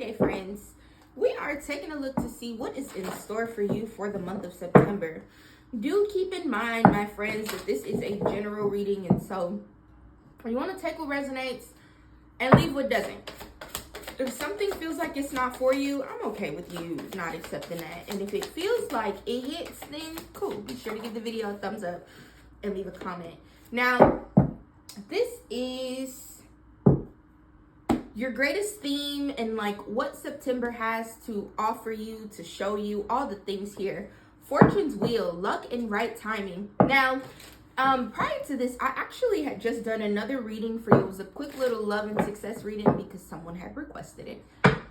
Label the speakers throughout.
Speaker 1: day, friends. We are taking a look to see what is in store for you for the month of September. Do keep in mind, my friends, that this is a general reading, and so you want to take what resonates and leave what doesn't. If something feels like it's not for you, I'm okay with you not accepting that. And if it feels like it hits, then cool. Be sure to give the video a thumbs up and leave a comment. Now, this is your greatest theme and like what September has to offer you, to show you, all the things here. Fortune's wheel, luck and right timing. Now, prior to this, I actually had just done another reading for you. It was a quick little love and success reading because someone had requested it.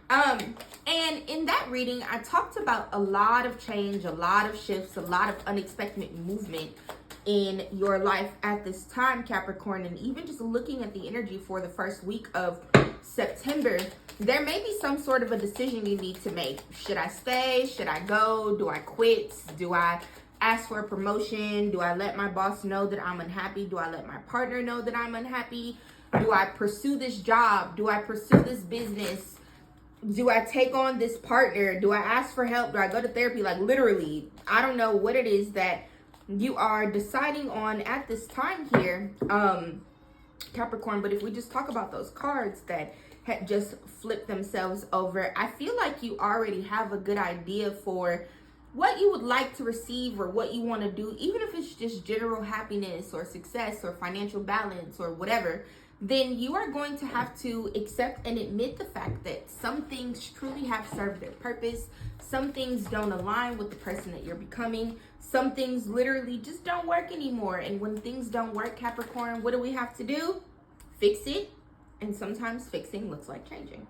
Speaker 1: And in that reading, I talked about a lot of change, a lot of shifts, a lot of unexpected movement in your life at this time, Capricorn. And even just looking at the energy for the first week of September, there may be some sort of a decision you need to make. Should I stay? Should I go? Do I quit? Do I ask for a promotion? Do I let my boss know that I'm unhappy? Do I let my partner know that I'm unhappy? Do I pursue this job? Do I pursue this business? Do I take on this partner? Do I ask for help? Do I go to therapy? Like literally, I don't know what it is that you are deciding on at this time here, Capricorn. But if we just talk about those cards that had just flipped themselves over, I feel like you already have a good idea for what you would like to receive or what you want to do, even if it's just general happiness or success or financial balance or whatever. Then you are going to have to accept and admit the fact that some things truly have served their purpose. Some things don't align with the person that you're becoming. Some things literally just don't work anymore. And when things don't work, Capricorn, what do we have to do? Fix it. And sometimes fixing looks like changing.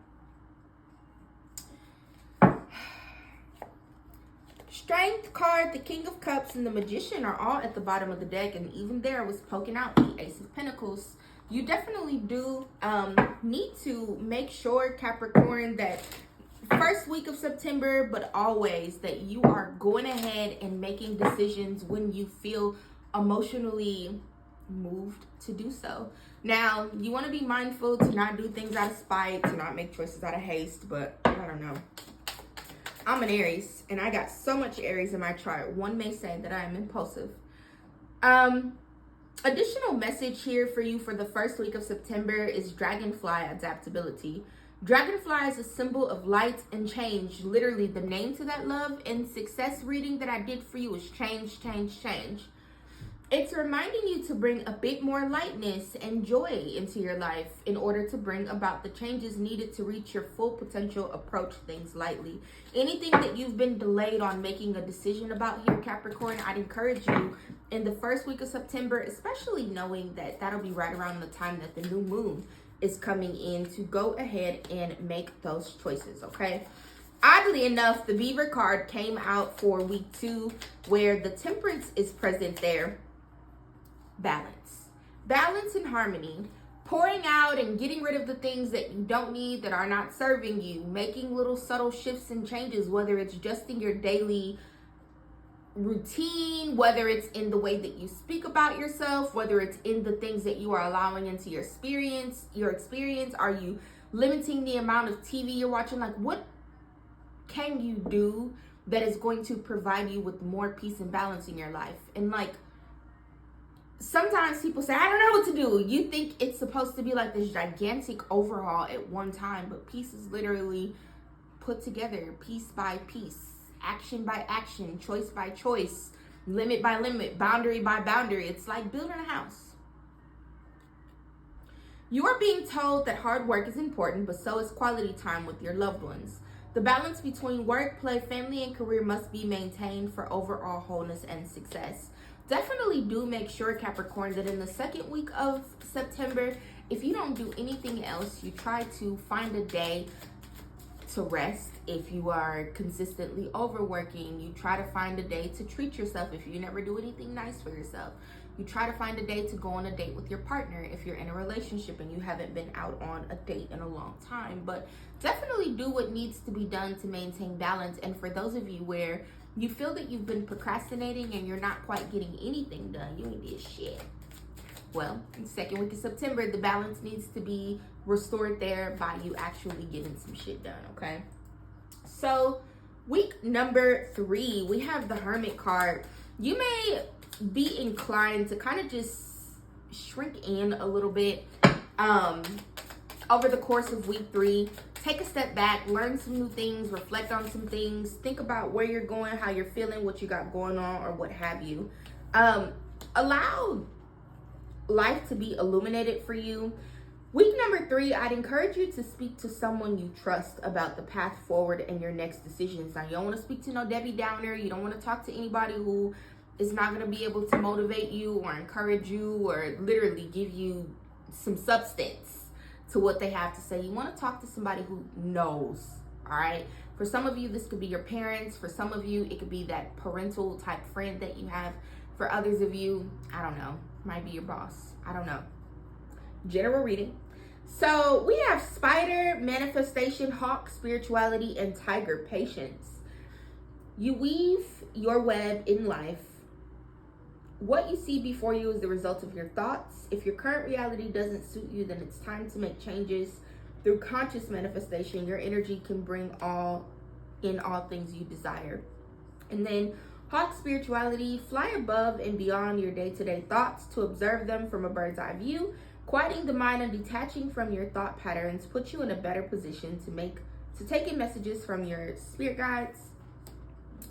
Speaker 1: Strength card, the King of Cups, and the Magician are all at the bottom of the deck. And even there was poking out the Ace of Pentacles. You definitely do need to make sure, Capricorn, that first week of September, but always, that you are going ahead and making decisions when you feel emotionally moved to do so. Now, you want to be mindful to not do things out of spite, to not make choices out of haste, but I don't know. I'm an Aries, and I got so much Aries in my chart. One may say that I am impulsive. Additional message here for you for the first week of September is Dragonfly adaptability. Dragonfly is a symbol of light and change. Literally, the name to that love and success reading that I did for you is change, change, change. It's reminding you to bring a bit more lightness and joy into your life in order to bring about the changes needed to reach your full potential. Approach things lightly. Anything that you've been delayed on making a decision about here, Capricorn, I'd encourage you in the first week of September, especially knowing that that'll be right around the time that the new moon is coming in, to go ahead and make those choices, okay? Oddly enough, the Beaver card came out for week 2, where the Temperance is present there. Balance and harmony. Pouring out and getting rid of the things that you don't need, that are not serving you. Making little subtle shifts and changes, whether it's just in your daily routine, whether it's in the way that you speak about yourself, whether it's in the things that you are allowing into your experience. Are you limiting the amount of TV you're watching? Like, what can you do that is going to provide you with more peace and balance in your life? And like, sometimes people say, I don't know what to do. You think it's supposed to be like this gigantic overhaul at one time, but peace is literally put together, piece by piece, action by action, choice by choice, limit by limit, boundary by boundary. It's like building a house. You are being told that hard work is important, but so is quality time with your loved ones. The balance between work, play, family, and career must be maintained for overall wholeness and success. Definitely do make sure, Capricorn, that in the second week of September, if you don't do anything else, you try to find a day to rest. If you are consistently overworking, you try to find a day to treat yourself. If you never do anything nice for yourself, you try to find a day to go on a date with your partner if you're in a relationship and you haven't been out on a date in a long time. But definitely do what needs to be done to maintain balance. And for those of you where you feel that you've been procrastinating and you're not quite getting anything done, you ain't did shit. well, in the second week of September, the balance needs to be restored there by you actually getting some shit done, okay? So, week number 3, we have the Hermit card. You may be inclined to kind of just shrink in a little bit over the course of week 3. Take a step back, learn some new things, reflect on some things, think about where you're going, how you're feeling, what you got going on, or what have you. Allow life to be illuminated for you. Week number 3, I'd encourage you to speak to someone you trust about the path forward and your next decisions. Now, you don't want to speak to no Debbie Downer. You don't want to talk to anybody who is not going to be able to motivate you or encourage you or literally give you some substance to what they have to say. You want to talk to somebody who knows, all right? For some of you, this could be your parents. For some of you, it could be that parental type friend that you have. For others of you, I don't know, might be your boss. I don't know. General reading. So we have Spider, Manifestation, Hawk, Spirituality, and Tiger, Patience. You weave your web in life. What you see before you is the result of your thoughts. If your current reality doesn't suit you, then it's time to make changes. Through conscious manifestation, your energy can bring all things you desire. And then Hawk, Spirituality, fly above and beyond your day-to-day thoughts to observe them from a bird's eye view. Quieting the mind and detaching from your thought patterns puts you in a better position to take in messages from your spirit guides.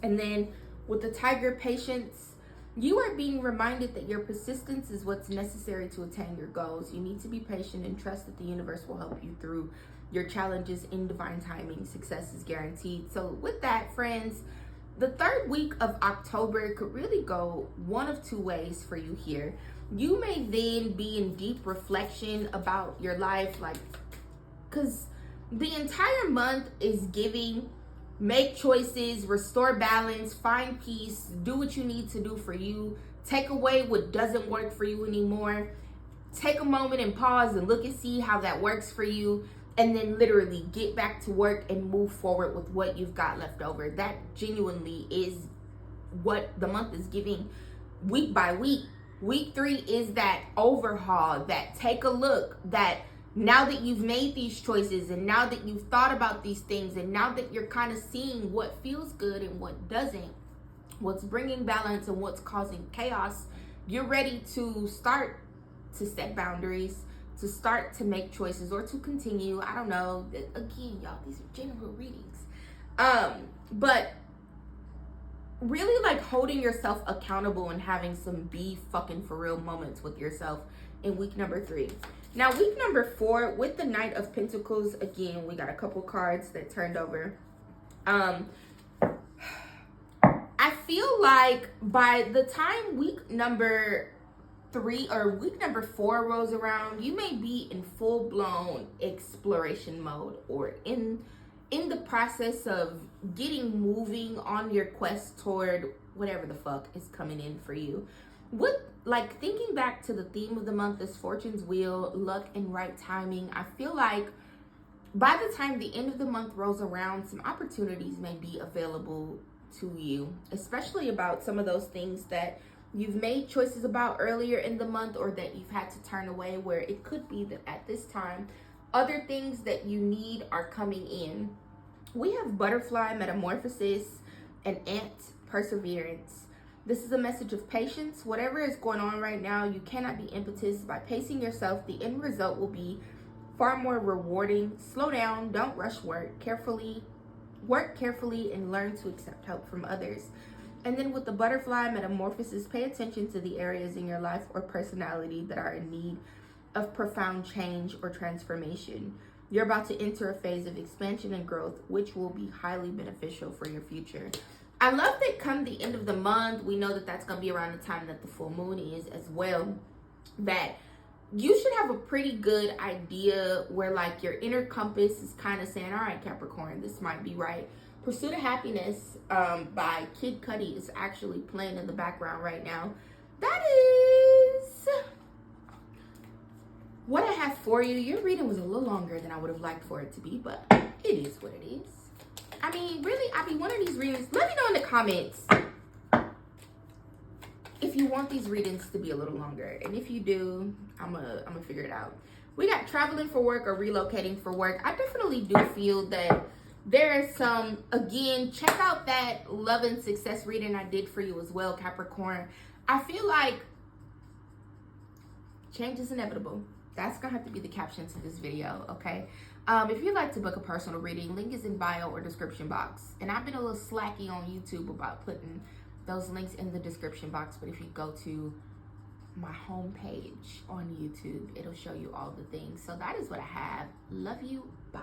Speaker 1: And then with the Tiger, Patience, you are being reminded that your persistence is what's necessary to attain your goals. You need to be patient and trust that the universe will help you through your challenges in divine timing. Success is guaranteed. So with that, friends, the 3rd week of October could really go one of 2 ways for you here. You may then be in deep reflection about your life, because the entire month is giving. Make choices, restore balance, find peace, do what you need to do for you, take away what doesn't work for you anymore, take a moment and pause and look and see how that works for you, and then literally get back to work and move forward with what you've got left over. That genuinely is what the month is giving week by week. Week 3 is that overhaul, that take a look, that now that you've made these choices and now that you've thought about these things and now that you're kind of seeing what feels good and what doesn't, what's bringing balance and what's causing chaos, you're ready to start to set boundaries, to start to make choices, or to continue. I don't know. Again, y'all, these are general readings. But really holding yourself accountable and having some be fucking for real moments with yourself in week number 3. Now, week number 4, with the Knight of Pentacles, again, we got a couple cards that turned over. I feel like by the time week number 3 or week number 4 rolls around, you may be in full-blown exploration mode or in the process of getting moving on your quest toward whatever the fuck is coming in for you. Thinking back to the theme of the month is Fortune's Wheel, luck and right timing. I feel like by the time the end of the month rolls around, some opportunities may be available to you, especially about some of those things that you've made choices about earlier in the month or that you've had to turn away, where it could be that at this time, other things that you need are coming in. We have Butterfly, Metamorphosis, and Ant, Perseverance. This is a message of patience. Whatever is going on right now, you cannot be impetus. By pacing yourself, the end result will be far more rewarding. Slow down, don't rush work carefully, and learn to accept help from others. And then with the Butterfly, Metamorphosis, pay attention to the areas in your life or personality that are in need of profound change or transformation. You're about to enter a phase of expansion and growth, which will be highly beneficial for your future. I love that come the end of the month, we know that that's going to be around the time that the full moon is as well, that you should have a pretty good idea where your inner compass is kind of saying, all right, Capricorn, this might be right. Pursuit of Happiness by Kid Cudi is actually playing in the background right now. That is what I have for you. Your reading was a little longer than I would have liked for it to be, but it is what it is. I mean, really, one of these readings, let me know in the comments if you want these readings to be a little longer. And if you do, I'm gonna figure it out. We got traveling for work or relocating for work. I definitely do feel that there is some, again, check out that love and success reading I did for you as well, Capricorn. I feel like change is inevitable. That's gonna have to be the caption to this video, okay? If you'd like to book a personal reading, link is in bio or description box. And I've been a little slacky on YouTube about putting those links in the description box, but if you go to my homepage on YouTube, it'll show you all the things. So that is what I have. Love you. Bye.